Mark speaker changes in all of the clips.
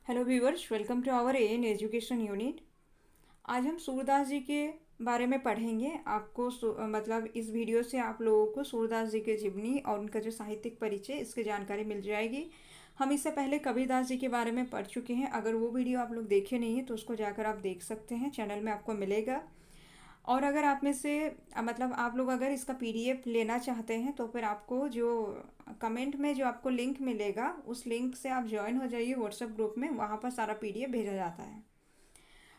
Speaker 1: Hello viewers, welcome to our an education unit. आज हम सूरदास जी के बारे में पढ़ेंगे। आपको मतलब इस वीडियो से आप लोगों को सूरदास जी के जीवनी और उनका जो साहित्यिक परिचय इसकी जानकारी मिल जाएगी। हम इससे पहले कबीरदास जी के बारे में पढ़ चुके हैं। अगर वो वीडियो आप लोग देखे नहीं हैं तो उसको जाकर आप देख सकते हैं, चैनल में आपको मिलेगा। और अगर आप में से मतलब आप लोग अगर इसका पीडीएफ लेना चाहते हैं तो फिर आपको जो कमेंट में जो आपको लिंक मिलेगा उस लिंक से आप ज्वाइन हो जाइए व्हाट्सएप ग्रुप में। वहाँ पर सारा पीडीएफ भेजा जाता है।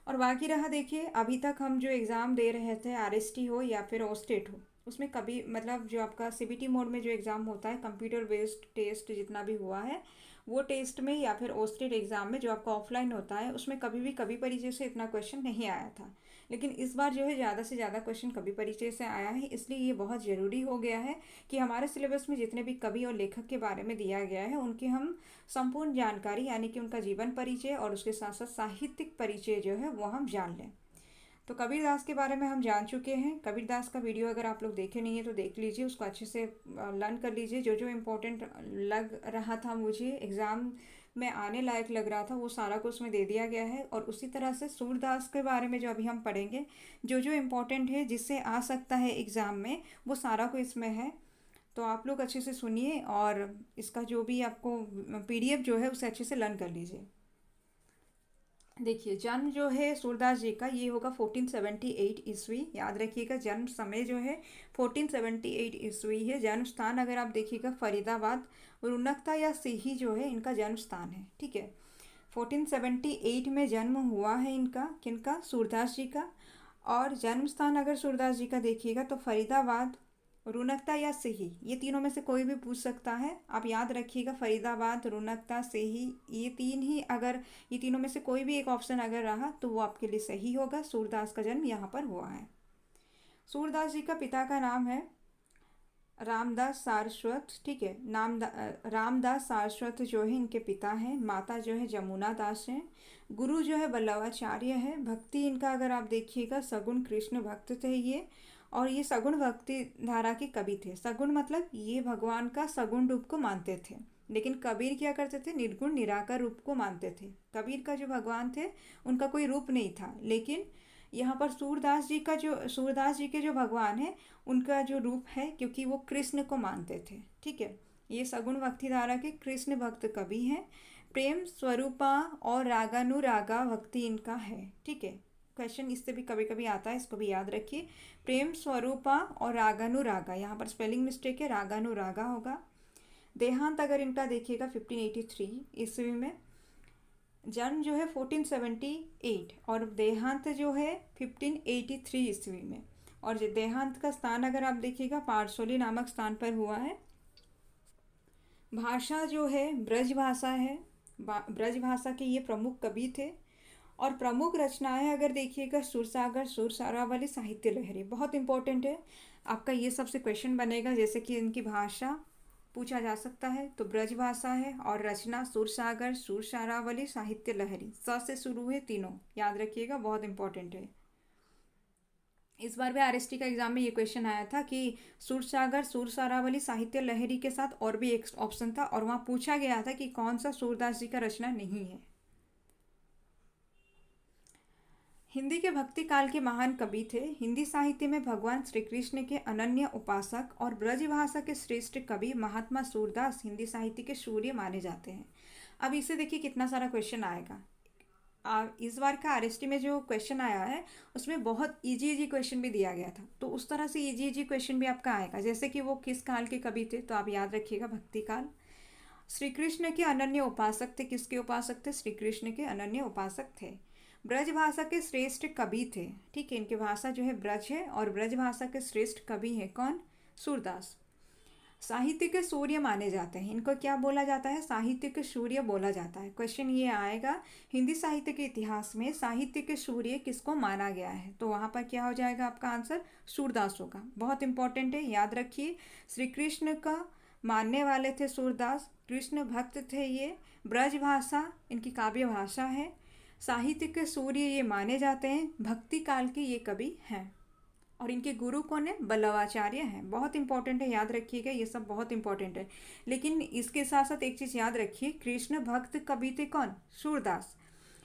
Speaker 1: और बाकी रहा, देखिए अभी तक हम जो एग्ज़ाम दे रहे थे, आरएसटी हो या फिर ओस्टेट हो, उसमें कभी मतलब जो आपका सीबीटी मोड में जो एग्ज़ाम होता है, कंप्यूटर बेस्ड टेस्ट जितना भी हुआ है, वो टेस्ट में या फिर ओस्टेट एग्ज़ाम में जो आपका ऑफलाइन होता है उसमें कभी परिचय से इतना क्वेश्चन नहीं आया था। लेकिन इस बार जो है ज़्यादा से ज़्यादा क्वेश्चन कवि परिचय से आया है। इसलिए ये बहुत ज़रूरी हो गया है कि हमारे सिलेबस में जितने भी कवि और लेखक के बारे में दिया गया है उनकी हम संपूर्ण जानकारी यानी कि उनका जीवन परिचय और उसके साथ साथ साहित्यिक परिचय जो है वो हम जान लें। तो कबीरदास के बारे में हम जान चुके हैं। कबीरदास का वीडियो अगर आप लोग देखे नहीं है तो देख लीजिए, उसको अच्छे से लर्न कर लीजिए। जो जो इम्पोर्टेंट लग रहा था, मुझे एग्ज़ाम में आने लायक लग रहा था, वो सारा कुछ उसमें दे दिया गया है। और उसी तरह से सूरदास के बारे में जो अभी हम पढ़ेंगे, जो जो इम्पोर्टेंट है जिससे आ सकता है एग्ज़ाम में, वो सारा कुछ इसमें है। तो आप लोग अच्छे से सुनिए और इसका जो भी आपको पीडीएफ जो है उसे अच्छे से लर्न कर लीजिए। देखिए, जन्म जो है सूरदास जी का ये होगा 1478 ईस्वी। याद रखिएगा, जन्म समय जो है 1478 ईस्वी है। जन्म स्थान अगर आप देखिएगा फरीदाबाद, रुनकता या सिही जो है इनका जन्म स्थान है। ठीक है, 1478 में जन्म हुआ है इनका, किनका, सूरदास जी का। और जन्म स्थान अगर सूरदास जी का देखिएगा तो फरीदाबाद, रुनकता या सेही, ये तीनों में से कोई भी पूछ सकता है। आप याद रखिएगा, फरीदाबाद, रुनकता, सेही, ये तीन ही, अगर ये तीनों में से कोई भी एक ऑप्शन अगर रहा तो वो आपके लिए सही होगा। सूरदास का जन्म यहाँ पर हुआ है। सूरदास जी का पिता का नाम है रामदास सारस्वत। ठीक है, रामदास सारस्वत जो है इनके पिता हैं। माता जो है जमुना दास हैं। गुरु जो है वल्लभाचार्य है। भक्ति इनका अगर आप देखिएगा, सगुण कृष्ण भक्त थे ये। और ये सगुण भक्ति धारा के कवि थे। सगुण मतलब ये भगवान का सगुण रूप को मानते थे। लेकिन कबीर क्या करते थे, निर्गुण निराकार रूप को मानते थे। कबीर का जो भगवान थे उनका कोई रूप नहीं था। लेकिन यहाँ पर सूरदास जी के जो भगवान है उनका जो रूप है, क्योंकि वो कृष्ण को मानते थे। ठीक है, ये सगुण भक्ति धारा के कृष्ण भक्त कवि हैं। प्रेम स्वरूपा और रागानुरागा भक्ति इनका है। ठीक है, क्वेश्चन इससे भी कभी कभी आता है, इसको भी याद रखिए। प्रेम स्वरूपा और रागानुरागा, यहाँ पर स्पेलिंग मिस्टेक है, रागानुरागा होगा। देहांत अगर इनका देखिएगा 1583 ईस्वी में। जन्म जो है 1478 और देहांत जो है 1583 ईस्वी में। और जो देहांत का स्थान अगर आप देखिएगा, पारसोली नामक स्थान पर हुआ है। भाषा जो है ब्रज भाषा है। ब्रज भाषा के ये प्रमुख कवि थे। और प्रमुख रचनाएं अगर देखिएगा, सुरसागर, सुरसारावली, साहित्य लहरी, बहुत इंपॉर्टेंट है। आपका ये सबसे क्वेश्चन बनेगा, जैसे कि इनकी भाषा पूछा जा सकता है तो ब्रज भाषा है। और रचना सुरसागर, सुरसारावली, साहित्य लहरी, स से शुरू है तीनों, याद रखिएगा, बहुत इंपॉर्टेंट है। इस बार भी आरएसटी का एग्जाम में ये क्वेश्चन आया था कि सुरसागर, सुरसारावली, साहित्य लहरी के साथ और भी एक ऑप्शन था और वहाँ पूछा गया था कि कौन सा सूरदास जी का रचना नहीं है। हिंदी के भक्ति काल के महान कवि थे। हिंदी साहित्य में भगवान श्री कृष्ण के अनन्य उपासक और ब्रज भाषा के श्रेष्ठ कवि महात्मा सूरदास हिंदी साहित्य के सूर्य माने जाते हैं। अब इसे देखिए कितना सारा क्वेश्चन आएगा। इस बार का आरएसटी में जो क्वेश्चन आया है उसमें बहुत इजी इजी क्वेश्चन भी दिया गया था, तो उस तरह से इजी इजी क्वेश्चन भी आपका आएगा। जैसे कि वो किस काल के कवि थे, तो आप याद रखिएगा भक्ति काल। श्री कृष्ण के अनन्य उपासक थे। किसके उपासक थे? श्री कृष्ण के अनन्य उपासक थे। ब्रज भाषा के श्रेष्ठ कवि थे। ठीक है, इनकी भाषा जो है ब्रज है और ब्रज भाषा के श्रेष्ठ कवि है कौन? सूरदास। साहित्य के सूर्य माने जाते हैं। इनको क्या बोला जाता है? साहित्य के सूर्य बोला जाता है। क्वेश्चन ये आएगा, हिंदी साहित्य के इतिहास में साहित्य के सूर्य किसको माना गया है? तो वहाँ पर क्या हो जाएगा आपका आंसर? सूरदास होगा। बहुत इंपॉर्टेंट है, याद रखिए। श्री कृष्ण का मानने वाले थे सूरदास, कृष्ण भक्त थे ये। ब्रज भाषा इनकी काव्य भाषा है। साहित्य के सूर्य ये माने जाते हैं। भक्ति काल के ये कवि हैं। और इनके गुरु कौन है? बल्लवाचार्य हैं। बहुत इंपॉर्टेंट है, याद रखिएगा, ये सब बहुत इंपॉर्टेंट है। लेकिन इसके साथ साथ एक चीज़ याद रखिए, कृष्ण भक्त कवि थे कौन? सूरदास।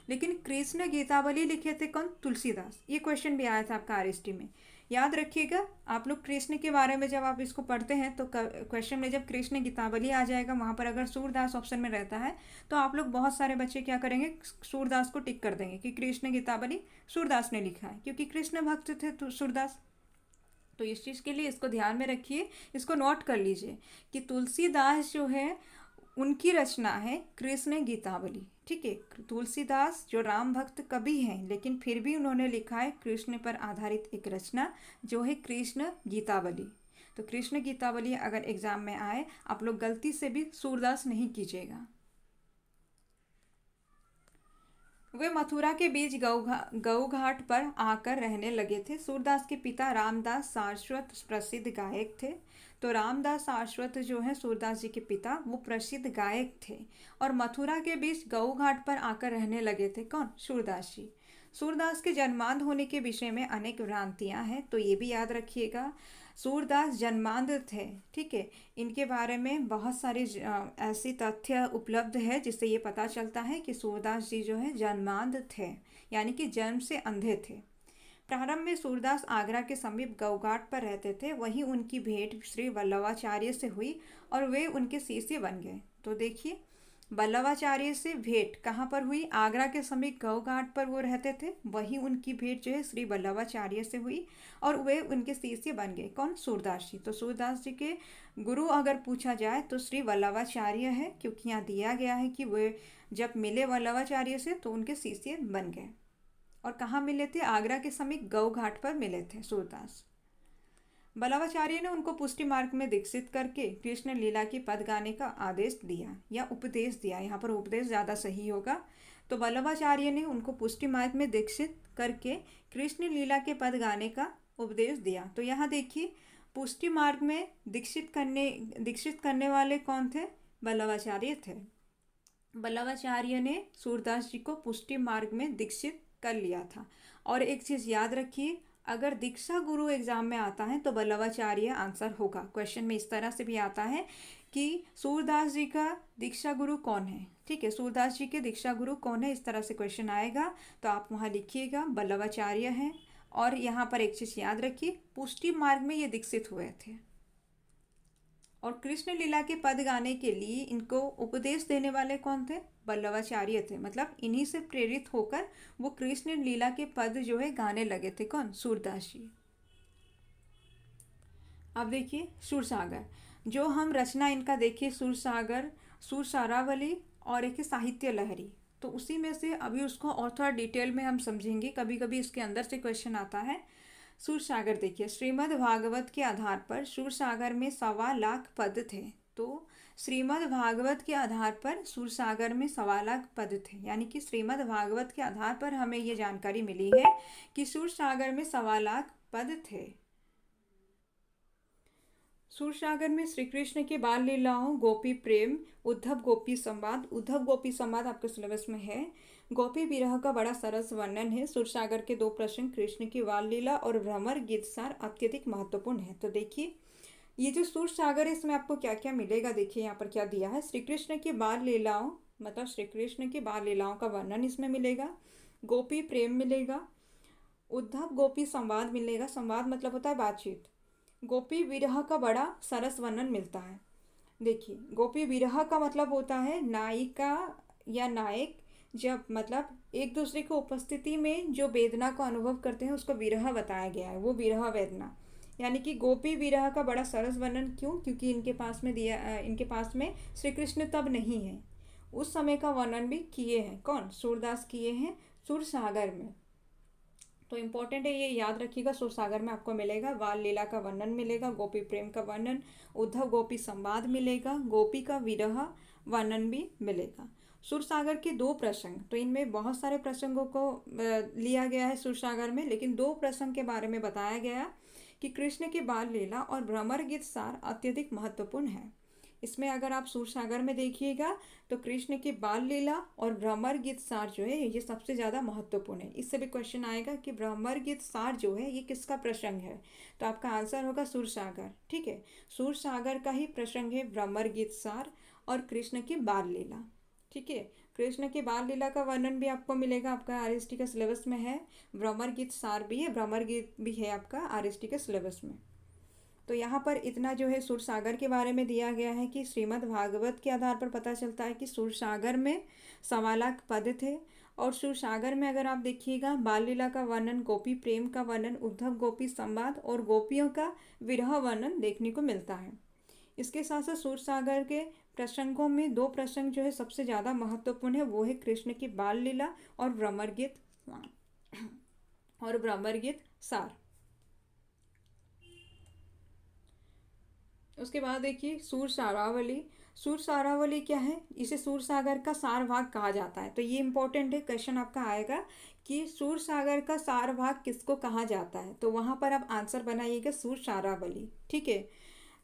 Speaker 1: लेकिन कृष्ण गीतावली लिखे थे कौन? तुलसीदास। ये क्वेश्चन भी आया था आपका आरएसटी में, याद रखिएगा। आप लोग कृष्ण के बारे में जब आप इसको पढ़ते हैं तो क्वेश्चन में जब कृष्ण गीतावली आ जाएगा, वहाँ पर अगर सूरदास ऑप्शन में रहता है तो आप लोग बहुत सारे बच्चे क्या करेंगे? सूरदास को टिक कर देंगे कि कृष्ण गीतावली सूरदास ने लिखा है, क्योंकि कृष्ण भक्त थे तो सूरदास। तो इस चीज़ के लिए इसको ध्यान में रखिए, इसको नोट कर लीजिए कि तुलसीदास जो है उनकी रचना है कृष्ण गीतावली। ठीक है, तुलसीदास जो राम भक्त कवि हैं, लेकिन फिर भी उन्होंने लिखा है कृष्ण पर आधारित एक रचना जो है कृष्ण गीतावली। तो कृष्ण गीतावली अगर एग्जाम में आए, आप लोग गलती से भी सूरदास नहीं कीजिएगा। वे मथुरा के बीच गऊ घाट पर आकर रहने लगे थे। सूरदास के पिता रामदास सारस्वत प्रसिद्ध गायक थे। तो रामदास सारस्वत जो है सूरदास जी के पिता, वो प्रसिद्ध गायक थे और मथुरा के बीच गऊ घाट पर आकर रहने लगे थे कौन? सूरदास जी। सूरदास के जन्मांध होने के विषय में अनेक भ्रांतियां हैं, तो ये भी याद रखिएगा। सूरदास जन्मांध थे, ठीक है। इनके बारे में बहुत सारे ऐसी तथ्य उपलब्ध है जिससे ये पता चलता है कि सूरदास जी जो है जन्मांध थे, यानी कि जन्म से अंधे थे। प्रारंभ में सूरदास आगरा के समीप गौघाट पर रहते थे, वहीं उनकी भेंट श्री वल्लभाचार्य से हुई और वे उनके शिष्य बन गए। तो देखिए, वल्लभाचार्य से भेंट कहाँ पर हुई? आगरा के समीप गौघाट पर वो रहते थे, वहीं उनकी भेंट जो है श्री वल्लभाचार्य से हुई और वे उनके शिष्य बन गए। कौन? सूरदास जी। तो सूरदास जी के गुरु अगर पूछा जाए तो श्री वल्लभाचार्य है, क्योंकि यहाँ दिया गया है कि वे जब मिले वल्लभाचार्य से तो उनके शिष्य बन गए। और कहाँ मिले थे? आगरा के समीप गौ घाट पर मिले थे सूरदास। वल्लभाचार्य ने उनको पुष्टि मार्ग में दीक्षित करके कृष्ण लीला की पद गाने का आदेश दिया या उपदेश दिया, यहाँ पर उपदेश ज़्यादा सही होगा। तो वल्लभाचार्य ने उनको पुष्टि मार्ग में दीक्षित करके कृष्ण लीला के पद गाने का उपदेश दिया। तो यहाँ देखिए, पुष्टि मार्ग में दीक्षित करने वाले कौन थे? वल्लभाचार्य थे। वल्लभाचार्य ने सूरदास जी को पुष्टि मार्ग में दीक्षित कर लिया था। और एक चीज़ याद रखिए, अगर दीक्षा गुरु एग्जाम में आता है तो वल्लभाचार्य आंसर होगा। क्वेश्चन में इस तरह से भी आता है कि सूरदास जी का दीक्षा गुरु कौन है। ठीक है, सूरदास जी के दीक्षा गुरु कौन है, इस तरह से क्वेश्चन आएगा तो आप वहाँ लिखिएगा वल्लभाचार्य हैं। और यहाँ पर एक चीज़ याद रखिए, पुष्टि मार्ग में ये दीक्षित हुए थे और कृष्ण लीला के पद गाने के लिए इनको उपदेश देने वाले कौन थे? वल्लभाचार्य थे। मतलब इन्हीं से प्रेरित होकर वो कृष्ण लीला के पद जो है गाने लगे थे। कौन? सूरदास जी। अब देखिए, सूरसागर, जो हम रचना इनका देखिए, सूरसागर, सूरसारावली और एक साहित्य लहरी, तो उसी में से अभी उसको और थोड़ा डिटेल में हम समझेंगे। कभी कभी इसके अंदर से क्वेश्चन आता है। सूरसागर देखिए, श्रीमद् भागवत के आधार पर सूरसागर में 1.25 लाख पद थे। तो श्रीमद् भागवत के आधार पर सूरसागर में 1.25 लाख पद थे, यानी कि श्रीमद् भागवत के आधार पर हमें ये जानकारी मिली है कि सूरसागर में 1.25 लाख पद थे। सूरसागर में श्री कृष्ण की बाल लीलाओं, गोपी प्रेम, उद्धव गोपी संवाद आपके सिलेबस में है। गोपी विरह का बड़ा सरस वर्णन है। सूरसागर के 2 प्रसंग, कृष्ण की बाल लीला और भ्रमर गीत सार, अत्यधिक महत्वपूर्ण है। तो देखिए, ये जो सूरसागर है इसमें आपको क्या क्या मिलेगा, देखिए यहाँ पर क्या दिया है। श्री कृष्ण की बाल लीलाओं, मतलब श्री कृष्ण की बाल लीलाओं का वर्णन इसमें मिलेगा। गोपी प्रेम मिलेगा, उद्धव गोपी संवाद मिलेगा। संवाद मतलब होता है बातचीत। गोपी विरह का बड़ा सरस वर्णन मिलता है। देखिए, गोपी विरह का मतलब होता है नायिका या नायक जब मतलब एक दूसरे की उपस्थिति में जो वेदना को अनुभव करते हैं उसको विरह बताया गया है, वो विरह वेदना। यानी कि गोपी विरह का बड़ा सरस वर्णन क्यों? क्योंकि इनके पास में श्री कृष्ण तब नहीं है। उस समय का वर्णन भी किए हैं। कौन? सूरदास किए हैं सूरसागर में। तो इम्पोर्टेंट है, ये याद रखिएगा। सूरसागर में आपको मिलेगा बाल लीला का वर्णन मिलेगा, गोपी प्रेम का वर्णन, उद्धव गोपी संवाद मिलेगा, गोपी का विरह वर्णन भी मिलेगा। सूरसागर के 2 प्रसंग, तो इनमें बहुत सारे प्रसंगों को लिया गया है सूरसागर में, लेकिन 2 प्रसंग के बारे में बताया गया कि कृष्ण की बाल लीला और भ्रमर गीत सार अत्यधिक महत्वपूर्ण है। इसमें अगर आप सूरसागर में देखिएगा तो कृष्ण की बाल लीला और भ्रमर गीत सार जो है ये सबसे ज़्यादा महत्वपूर्ण है। इससे भी क्वेश्चन आएगा कि भ्रमर गीत सार जो है ये किसका प्रसंग है, तो आपका आंसर होगा सूरसागर। ठीक है, सूरसागर का ही प्रसंग है भ्रमर गीत सार और कृष्ण की बाल लीला। ठीक है, कृष्ण की बाल लीला का वर्णन भी आपको मिलेगा, आपका आरएसटी का सिलेबस में है। भ्रमर गीत सार भी है, भ्रमर गीत भी है आपका आरएसटी के सिलेबस में। तो यहाँ पर इतना जो है सूरसागर के बारे में दिया गया है कि श्रीमद् भागवत के आधार पर पता चलता है कि सूरसागर में 1.25 लाख पद थे। और सूरसागर में अगर आप देखिएगा बाल लीला का वर्णन, गोपी प्रेम का वर्णन, उद्धव गोपी संवाद और गोपियों का विरह वर्णन देखने को मिलता है। इसके साथ साथ सूरसागर के प्रसंगों में 2 प्रसंग जो है सबसे ज़्यादा महत्वपूर्ण है, वो है कृष्ण की बाल लीला और भ्रमर गीत सार। उसके बाद देखिए सूरसारावली। सूरसारावली क्या है, इसे सूरसागर का सार भाग कहा जाता है। तो ये इंपॉर्टेंट है, क्वेश्चन आपका आएगा कि सूरसागर का सार भाग किसको कहा जाता है, तो वहाँ पर आप आंसर बनाइएगा सूरसारावली। ठीक है,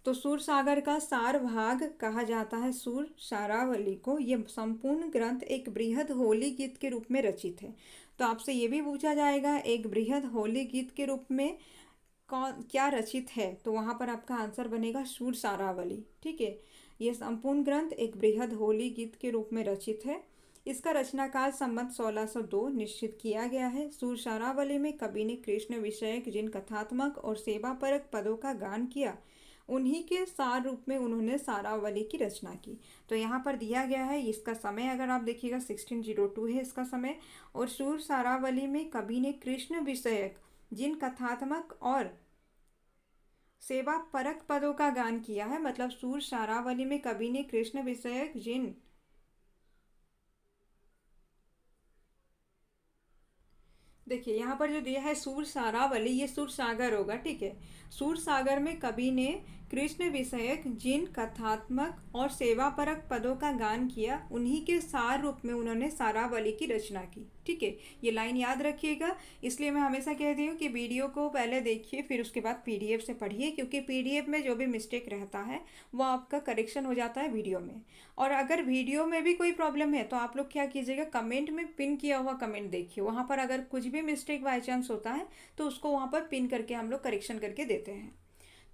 Speaker 1: तो सूरसागर का सार भाग कहा जाता है सूरसारावली को। ये संपूर्ण ग्रंथ एक बृहद होली गीत के रूप में रचित है। तो आपसे ये भी पूछा जाएगा एक बृहद होली गीत के रूप में कौन क्या रचित है, तो वहाँ पर आपका आंसर बनेगा सूरसारावली। ठीक है, ये संपूर्ण ग्रंथ एक बृहद होली गीत के रूप में रचित है। इसका रचनाकाल संवत 1602 निश्चित किया गया है। सूरसारावली में कवि ने कृष्ण विषयक जिन कथात्मक और सेवापरक पदों का गान किया, उन्हीं के सार रूप में उन्होंने सारावली की रचना की। तो यहाँ पर दिया गया है, इसका समय अगर आप देखिएगा 1602 है इसका समय। और सूरसारावली में कवि ने कृष्ण विषयक जिन कथात्मक और सेवा परक पदों का गान किया है, मतलब सूरसारावली में कवि ने कृष्ण विषयक जिन देखिए यहाँ पर जो दिया है सूरसारावली, ये सूरसागर होगा। ठीक है, सूरसागर में कवि ने कृष्ण विषयक जिन कथात्मक और सेवापरक पदों का गान किया, उन्हीं के सार रूप में उन्होंने सारावली की रचना की। ठीक है, ये लाइन याद रखिएगा। इसलिए मैं हमेशा कहती हूँ कि वीडियो को पहले देखिए फिर उसके बाद पीडीएफ से पढ़िए, क्योंकि पीडीएफ में जो भी मिस्टेक रहता है वो आपका करेक्शन हो जाता है वीडियो में। और अगर वीडियो में भी कोई प्रॉब्लम है तो आप लोग क्या कीजिएगा, कमेंट में पिन किया हुआ कमेंट देखिए, वहाँ पर अगर कुछ भी मिस्टेक बाई चांस होता है तो उसको वहाँ पर पिन करके हम लोग करेक्शन करके देते हैं।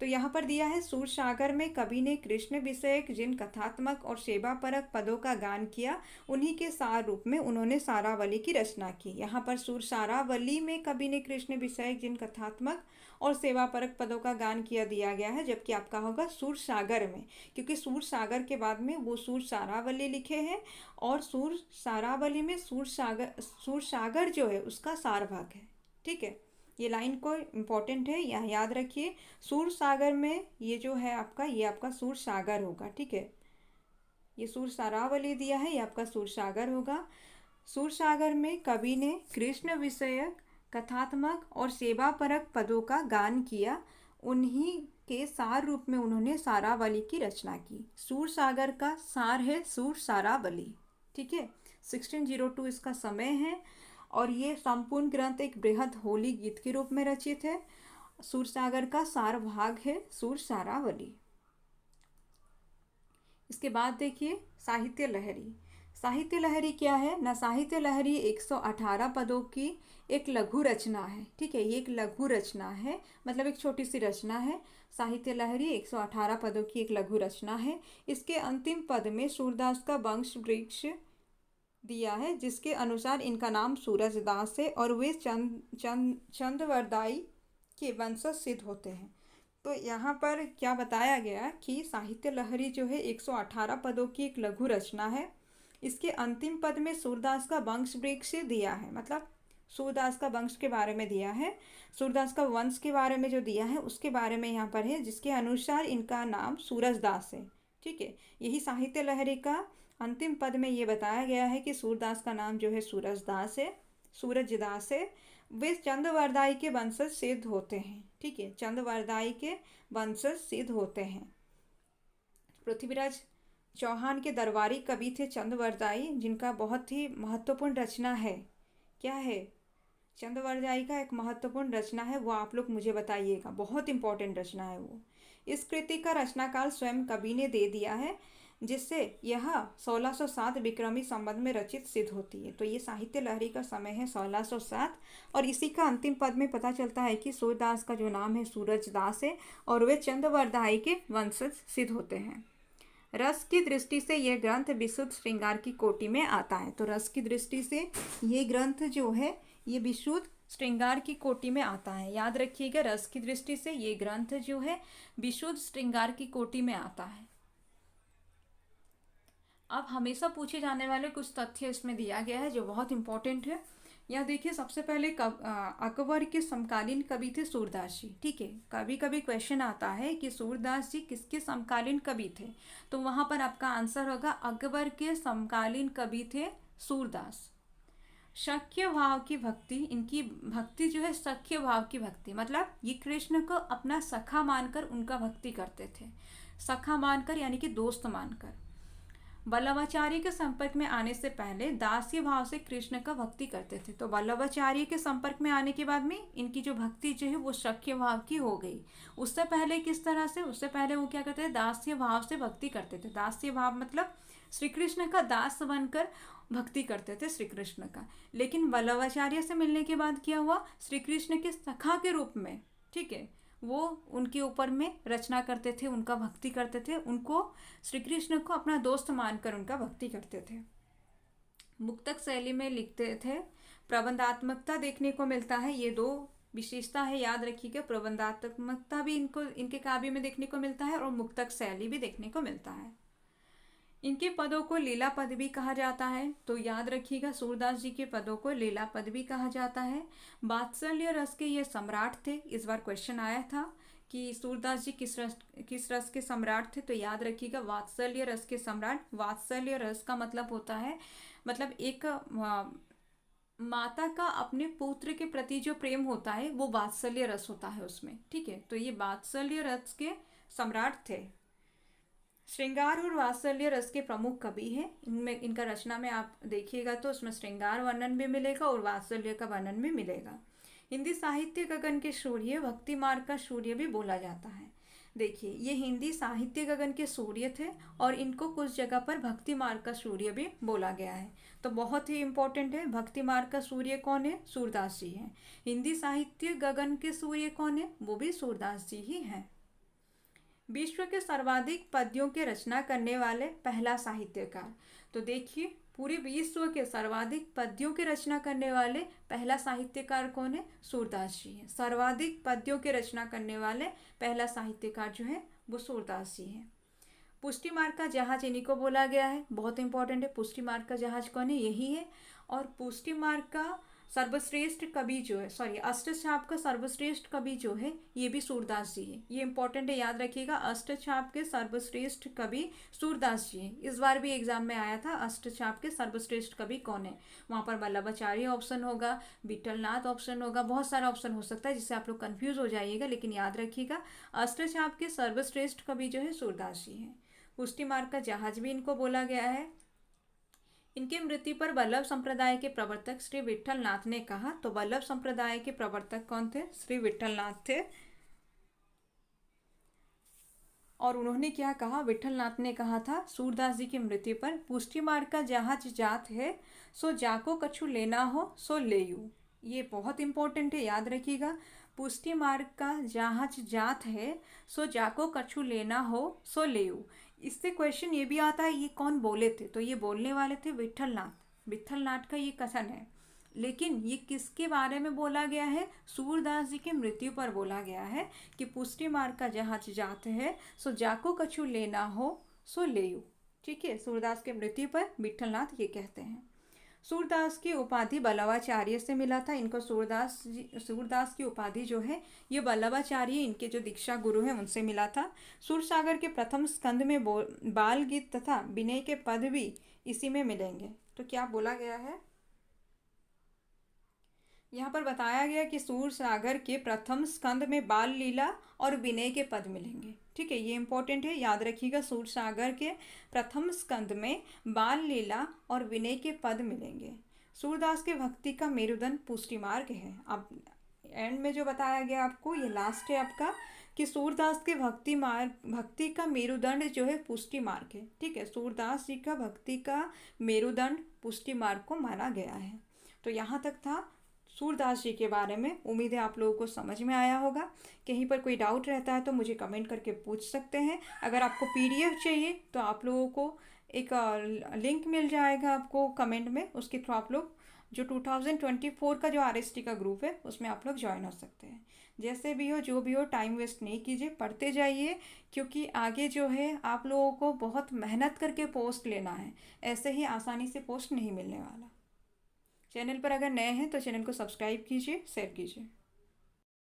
Speaker 1: तो यहाँ पर दिया है सूरसागर में कवि ने कृष्ण विषयक जिन कथात्मक और सेवापरक पदों का गान किया, उन्हीं के सार रूप में उन्होंने सारावली की रचना की। यहाँ पर सूरसारावली में कवि ने कृष्ण विषयक जिन कथात्मक और सेवापरक पदों का गान किया दिया गया है, जबकि आपका होगा सूरसागर में, क्योंकि सूरसागर के बाद में वो सूरसारावली लिखे हैं। और सूरसारावली में सूरसागर जो है उसका सार भाग है। ठीक है, ये लाइन को इम्पोर्टेंट है, यहाँ याद रखिए। सूरसागर में ये जो है आपका, ये आपका सूरसागर होगा। ठीक है, ये सूरसारावली दिया है, ये आपका सूरसागर होगा। सूरसागर में कवि ने कृष्ण विषयक कथात्मक और सेवापरक पदों का गान किया, उन्हीं के सार रूप में उन्होंने सारावली की रचना की। सूरसागर का सार है सूरसारावली। ठीक है, 1602 इसका समय है। और ये संपूर्ण ग्रंथ एक बृहद होली गीत के रूप में रचित है। सूरसागर का सार भाग है सूरसारावली। इसके बाद देखिए साहित्य लहरी। साहित्य लहरी क्या है ना, साहित्य लहरी 118 पदों की एक लघु रचना है। ठीक है, ये एक लघु रचना है, मतलब एक छोटी सी रचना है। साहित्य लहरी 118 पदों की एक लघु रचना है। इसके अंतिम पद में सूरदास का वंश वृक्ष दिया है, जिसके अनुसार इनका नाम सूरजदास है और वे चंद्रवरदाई के वंशज सिद्ध होते हैं। तो यहाँ पर क्या बताया गया कि साहित्य लहरी जो है 118 पदों की एक लघु रचना है। इसके अंतिम पद में सूरदास का वंश वृक्ष दिया है, मतलब सूरदास का वंश के बारे में दिया है, सूरदास का वंश के बारे में जो दिया है उसके बारे में यहाँ पर है, जिसके अनुसार इनका नाम सूरजदास है। ठीक है, यही साहित्य लहरी का अंतिम पद में ये बताया गया है कि सूरदास का नाम जो है सूरजदास है। वे चंद्रवरदाई के वंशज सिद्ध होते हैं। ठीक है, चंद्रवरदाई के वंशज सिद्ध होते हैं। पृथ्वीराज चौहान के दरबारी कवि थे चंद्रवरदाई, जिनका बहुत ही महत्वपूर्ण रचना है। क्या है, चंद्रवरदाई का एक महत्वपूर्ण रचना है, वो आप लोग मुझे बताइएगा, बहुत इंपॉर्टेंट रचना है वो। इस कृति का रचनाकाल स्वयं कवि ने दे दिया है, जिससे यह 1607 विक्रमी संवत में रचित सिद्ध होती है। तो ये साहित्य लहरी का समय है 1607। और इसी का अंतिम पद में पता चलता है कि सूरदास का जो नाम है सूरजदास है और वे चंद्रवरदाई के वंशज सिद्ध होते हैं। रस की दृष्टि से यह ग्रंथ विशुद्ध श्रृंगार की कोटि में आता है। तो रस की दृष्टि से ये ग्रंथ जो है ये विशुद्ध श्रृंगार की कोटि में आता है। याद रखिएगा, रस की दृष्टि से ये ग्रंथ जो है विशुद्ध श्रृंगार की कोटि में आता है। अब हमेशा पूछे जाने वाले कुछ तथ्य इसमें दिया गया है जो बहुत इंपॉर्टेंट है। यह देखिए, सबसे पहले अकबर के समकालीन कवि थे सूरदास जी। ठीक है, कभी कभी क्वेश्चन आता है कि सूरदास जी किसके समकालीन कवि थे, तो वहाँ पर आपका आंसर होगा अकबर के समकालीन कवि थे सूरदास। सख्य भाव की भक्ति, इनकी भक्ति जो है सख्य भाव की भक्ति, मतलब ये कृष्ण को अपना सखा मानकर उनका भक्ति करते थे। सखा मानकर यानी कि दोस्त मानकर। वल्लभाचार्य के संपर्क में आने से पहले दास्य भाव से कृष्ण का भक्ति करते थे। तो वल्लभाचार्य के संपर्क में आने के बाद में इनकी जो भक्ति जो है वो सख्य भाव की हो गई। उससे पहले किस तरह से, उससे पहले वो क्या करते थे, दास्य भाव से भक्ति करते थे। दास्य भाव मतलब श्री कृष्ण का दास बनकर भक्ति करते थे श्री कृष्ण का। लेकिन वल्लभाचार्य से मिलने के बाद क्या हुआ, श्री कृष्ण के सखा के रूप में, ठीक है, वो उनके ऊपर में रचना करते थे, उनका भक्ति करते थे, उनको श्री कृष्ण को अपना दोस्त मानकर उनका भक्ति करते थे। मुक्तक शैली में लिखते थे। प्रबंधात्मकता देखने को मिलता है, ये दो विशेषता है, याद रखिएगा। प्रबंधात्मकता भी इनके काव्य में देखने को मिलता है और मुक्तक शैली भी देखने को मिलता है। इनके पदों को लीला पद भी कहा जाता है। तो याद रखिएगा, सूरदास जी के पदों को लीला पद भी कहा जाता है। वात्सल्य रस के ये सम्राट थे। इस बार क्वेश्चन आया था कि सूरदास जी किस रस के सम्राट थे, तो याद रखिएगा वात्सल्य रस के सम्राट। वात्सल्य रस का मतलब होता है, मतलब एक माता का अपने पुत्र के प्रति जो प्रेम होता है वो वात्सल्य रस होता है उसमें। ठीक है, तो ये वात्सल्य रस के सम्राट थे। श्रृंगार और वात्सल्य रस के प्रमुख कवि हैं। इनमें इनका रचना में आप देखिएगा तो उसमें श्रृंगार वर्णन भी मिलेगा और वात्सल्य का वर्णन भी मिलेगा। हिंदी साहित्य गगन के सूर्य, भक्ति मार्ग का सूर्य भी बोला जाता है। देखिए, ये हिंदी साहित्य गगन के सूर्य थे और इनको कुछ जगह पर भक्ति मार्ग का सूर्य भी बोला गया है। तो बहुत ही इंपॉर्टेंट है। भक्ति मार्ग का सूर्य कौन है, सूरदास जी हैं। हिंदी साहित्य गगन के सूर्य कौन है, वो भी सूरदास जी ही हैं। विश्व के सर्वाधिक पद्यों के रचना करने वाले पहला साहित्यकार। तो देखिए, पूरे विश्व के सर्वाधिक पद्यों के रचना करने वाले पहला साहित्यकार कौन है, सूरदास जी हैं। सर्वाधिक पद्यों के रचना करने वाले पहला साहित्यकार जो है वो सूरदास जी हैं। पुष्टि मार्ग का जहाज इन्हीं को बोला गया है, बहुत इंपॉर्टेंट है। पुष्टि मार्ग का जहाज कौन है, यही है। और पुष्टि मार्ग का सर्वश्रेष्ठ कवि जो है, अष्टछाप का सर्वश्रेष्ठ कवि जो है ये भी सूरदास जी है। ये इंपॉर्टेंट है, याद रखिएगा। अष्टछाप के सर्वश्रेष्ठ कवि सूरदास जी हैं। इस बार भी एग्जाम में आया था अष्टछाप के सर्वश्रेष्ठ कवि कौन है। वहाँ पर वल्लभाचार्य ऑप्शन होगा, विठलनाथ ऑप्शन होगा, बहुत सारा ऑप्शन हो सकता है जिससे आप लोग कंफ्यूज हो जाइएगा। लेकिन याद रखिएगा, अष्टछाप के सर्वश्रेष्ठ कवि जो है सूरदास जी हैं। पुष्टि मार्ग का जहाज भी इनको बोला गया है। इनकी मृत्यु पर वल्लभ संप्रदाय के प्रवर्तक श्री विठलनाथ ने कहा। तो वल्लभ संप्रदाय के प्रवर्तक कौन थे, श्री विठलनाथ थे। और उन्होंने क्या कहा, विठलनाथ ने कहा था सूरदास जी की मृत्यु पर, पुष्टि मार्ग का जहाज जात है सो जाको कछु लेना हो सो लेयू। ये बहुत इंपॉर्टेंट है, याद रखिएगा। पुष्टि मार्ग का जहाज जात है सो जाको कछु लेना हो सो लेयू। इससे क्वेश्चन ये भी आता है ये कौन बोले थे, तो ये बोलने वाले थे विठलनाथ। विठलनाथ का ये कथन है। लेकिन ये किसके बारे में बोला गया है, सूरदास जी की मृत्यु पर बोला गया है कि पुष्टि मार्ग का जहाज जात है सो जाको कछु लेना हो सो लेयू। ठीक है, सूरदास के मृत्यु पर विठलनाथ ये कहते हैं। सूरदास की उपाधि वल्लभाचार्य से मिला था। इनको सूरदास की उपाधि जो है ये वल्लभाचार्य, इनके जो दीक्षा गुरु हैं उनसे मिला था। सूरसागर के प्रथम स्कंद में बाल गीत तथा विनय के पद भी इसी में मिलेंगे। तो क्या बोला गया है, यहाँ पर बताया गया कि सूरसागर के प्रथम स्कंद में बाल लीला और विनय के पद मिलेंगे। ठीक है, ये इंपॉर्टेंट है, याद रखिएगा। सूरसागर के प्रथम स्कंद में बाल लीला और विनय के पद मिलेंगे। सूरदास के भक्ति का मेरुदंड पुष्टि मार्ग है। अब एंड में जो बताया गया आपको, ये लास्ट है आपका कि सूरदास के भक्ति का मेरुदंड जो है पुष्टि मार्ग है। ठीक है, सूरदास जी का भक्ति का मेरुदंड पुष्टि मार्ग को माना गया है। तो यहाँ तक था सूरदास जी के बारे में। उम्मीद है आप लोगों को समझ में आया होगा। कहीं पर कोई डाउट रहता है तो मुझे कमेंट करके पूछ सकते हैं। अगर आपको पीडीएफ चाहिए तो आप लोगों को एक लिंक मिल जाएगा आपको कमेंट में, उसके थ्रू आप लोग जो 2024 का जो आरएसटी का ग्रुप है उसमें आप लोग ज्वाइन हो सकते हैं। जैसे भी हो जो भी हो, टाइम वेस्ट नहीं कीजिए, पढ़ते जाइए, क्योंकि आगे जो है आप लोगों को बहुत मेहनत करके पोस्ट लेना है, ऐसे ही आसानी से पोस्ट नहीं मिलने वाला। चैनल पर अगर नए हैं तो चैनल को सब्सक्राइब कीजिए, शेयर कीजिए।